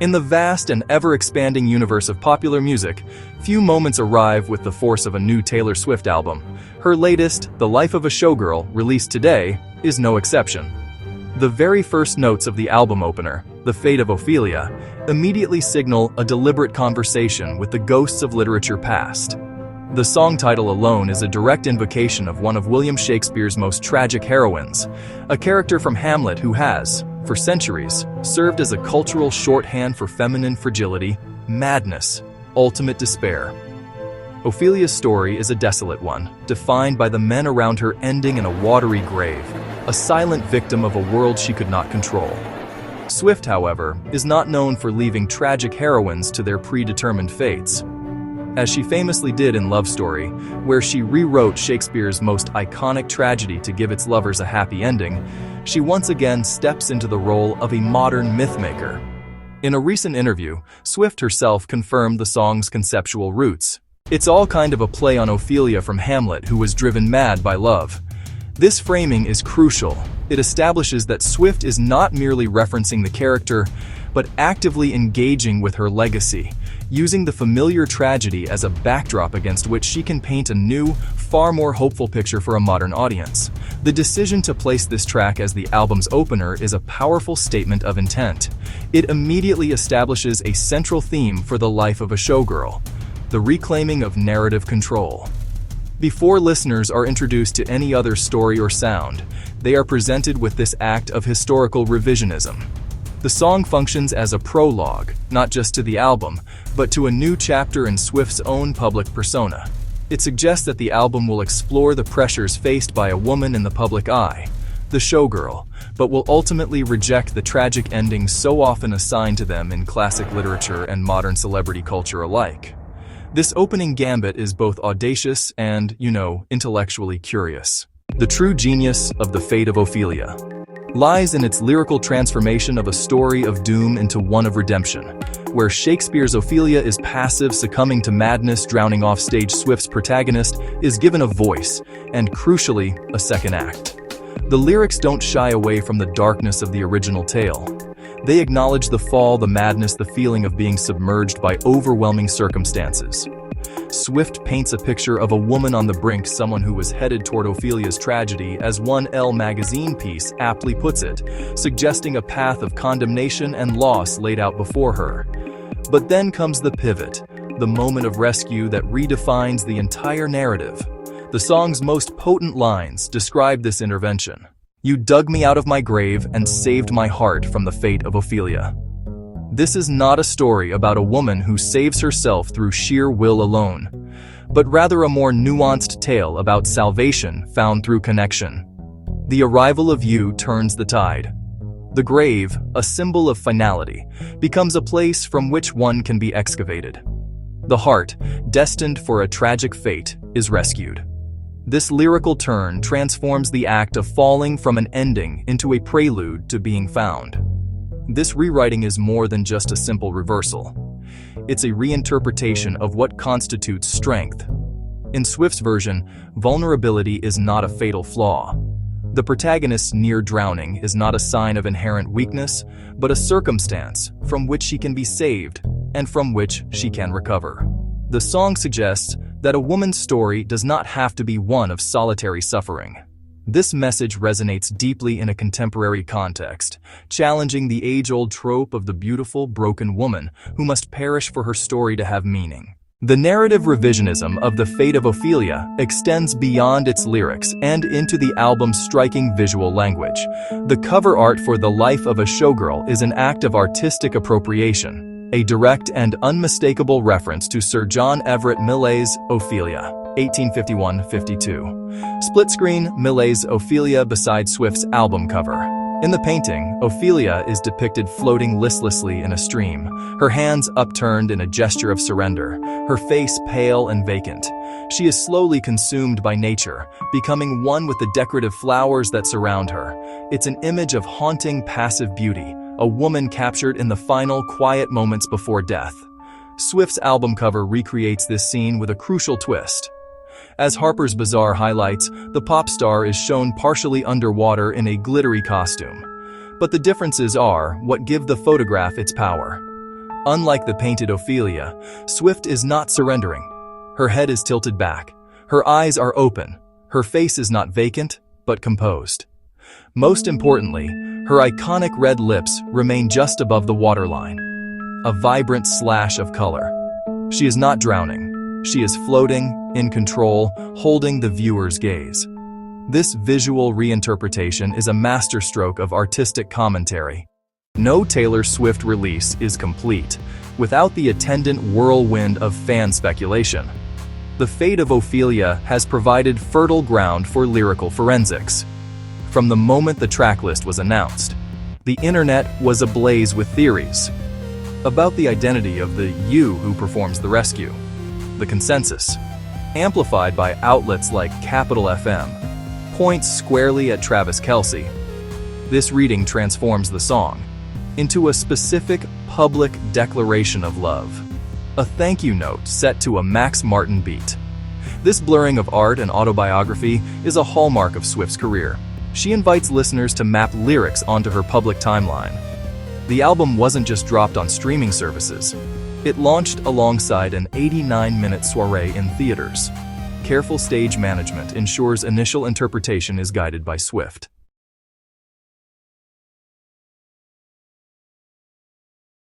In the vast and ever-expanding universe of popular music, few moments arrive with the force of a new Taylor Swift album. Her latest, The Life of a Showgirl, released today, is no exception. The very first notes of the album opener, The Fate of Ophelia, immediately signal a deliberate conversation with the ghosts of literature past. The song title alone is a direct invocation of one of William Shakespeare's most tragic heroines, a character from Hamlet who has, for centuries, served as a cultural shorthand for feminine fragility, madness, ultimate despair. Ophelia's story is a desolate one, defined by the men around her ending in a watery grave, a silent victim of a world she could not control. Swift, however, is not known for leaving tragic heroines to their predetermined fates. As she famously did in Love Story, where she rewrote Shakespeare's most iconic tragedy to give its lovers a happy ending, she once again steps into the role of a modern mythmaker. In a recent interview, Swift herself confirmed the song's conceptual roots. It's all kind of a play on Ophelia from Hamlet, who was driven mad by love. This framing is crucial. It establishes that Swift is not merely referencing the character, but actively engaging with her legacy, using the familiar tragedy as a backdrop against which she can paint a new, far more hopeful picture for a modern audience. The decision to place this track as the album's opener is a powerful statement of intent. It immediately establishes a central theme for The Life of a Showgirl, the reclaiming of narrative control. Before listeners are introduced to any other story or sound, they are presented with this act of historical revisionism. The song functions as a prologue, not just to the album, but to a new chapter in Swift's own public persona. It suggests that the album will explore the pressures faced by a woman in the public eye, the showgirl, but will ultimately reject the tragic endings so often assigned to them in classic literature and modern celebrity culture alike. This opening gambit is both audacious and, intellectually curious. The true genius of The Fate of Ophelia lies in its lyrical transformation of a story of doom into one of redemption, where Shakespeare's Ophelia is passive, succumbing to madness, drowning off stage. Swift's protagonist is given a voice, and crucially, a second act. The lyrics don't shy away from the darkness of the original tale. They acknowledge the fall, the madness, the feeling of being submerged by overwhelming circumstances. Swift paints a picture of a woman on the brink, someone who was headed toward Ophelia's tragedy, as one Elle magazine piece aptly puts it, suggesting a path of condemnation and loss laid out before her. But then comes the pivot, the moment of rescue that redefines the entire narrative. The song's most potent lines describe this intervention. "You dug me out of my grave and saved my heart from the fate of Ophelia." This is not a story about a woman who saves herself through sheer will alone, but rather a more nuanced tale about salvation found through connection. The arrival of you turns the tide. The grave, a symbol of finality, becomes a place from which one can be excavated. The heart, destined for a tragic fate, is rescued. This lyrical turn transforms the act of falling from an ending into a prelude to being found. This rewriting is more than just a simple reversal. It's a reinterpretation of what constitutes strength. In Swift's version, vulnerability is not a fatal flaw. The protagonist's near drowning is not a sign of inherent weakness, but a circumstance from which she can be saved and from which she can recover. The song suggests that a woman's story does not have to be one of solitary suffering. This message resonates deeply in a contemporary context, challenging the age-old trope of the beautiful, broken woman who must perish for her story to have meaning. The narrative revisionism of The Fate of Ophelia extends beyond its lyrics and into the album's striking visual language. The cover art for The Life of a Showgirl is an act of artistic appropriation, a direct and unmistakable reference to Sir John Everett Millais' Ophelia, 1851-52. Split screen Millais' Ophelia beside Swift's album cover. In the painting, Ophelia is depicted floating listlessly in a stream, her hands upturned in a gesture of surrender, her face pale and vacant. She is slowly consumed by nature, becoming one with the decorative flowers that surround her. It's an image of haunting, passive beauty, a woman captured in the final, quiet moments before death. Swift's album cover recreates this scene with a crucial twist. As Harper's Bazaar highlights, the pop star is shown partially underwater in a glittery costume. But the differences are what give the photograph its power. Unlike the painted Ophelia, Swift is not surrendering. Her head is tilted back. Her eyes are open. Her face is not vacant, but composed. Most importantly, her iconic red lips remain just above the waterline. A vibrant slash of color. She is not drowning. She is floating, in control, holding the viewer's gaze. This visual reinterpretation is a masterstroke of artistic commentary. No Taylor Swift release is complete without the attendant whirlwind of fan speculation. The Fate of Ophelia has provided fertile ground for lyrical forensics. From the moment the tracklist was announced, the internet was ablaze with theories about the identity of the you who performs the rescue. The consensus, amplified by outlets like Capital FM, points squarely at Travis Kelce. This reading transforms the song into a specific public declaration of love, a thank you note set to a Max Martin beat. This blurring of art and autobiography is a hallmark of Swift's career. She invites listeners to map lyrics onto her public timeline. The album wasn't just dropped on streaming services. It launched alongside an 89-minute soiree in theaters. Careful stage management ensures initial interpretation is guided by Swift.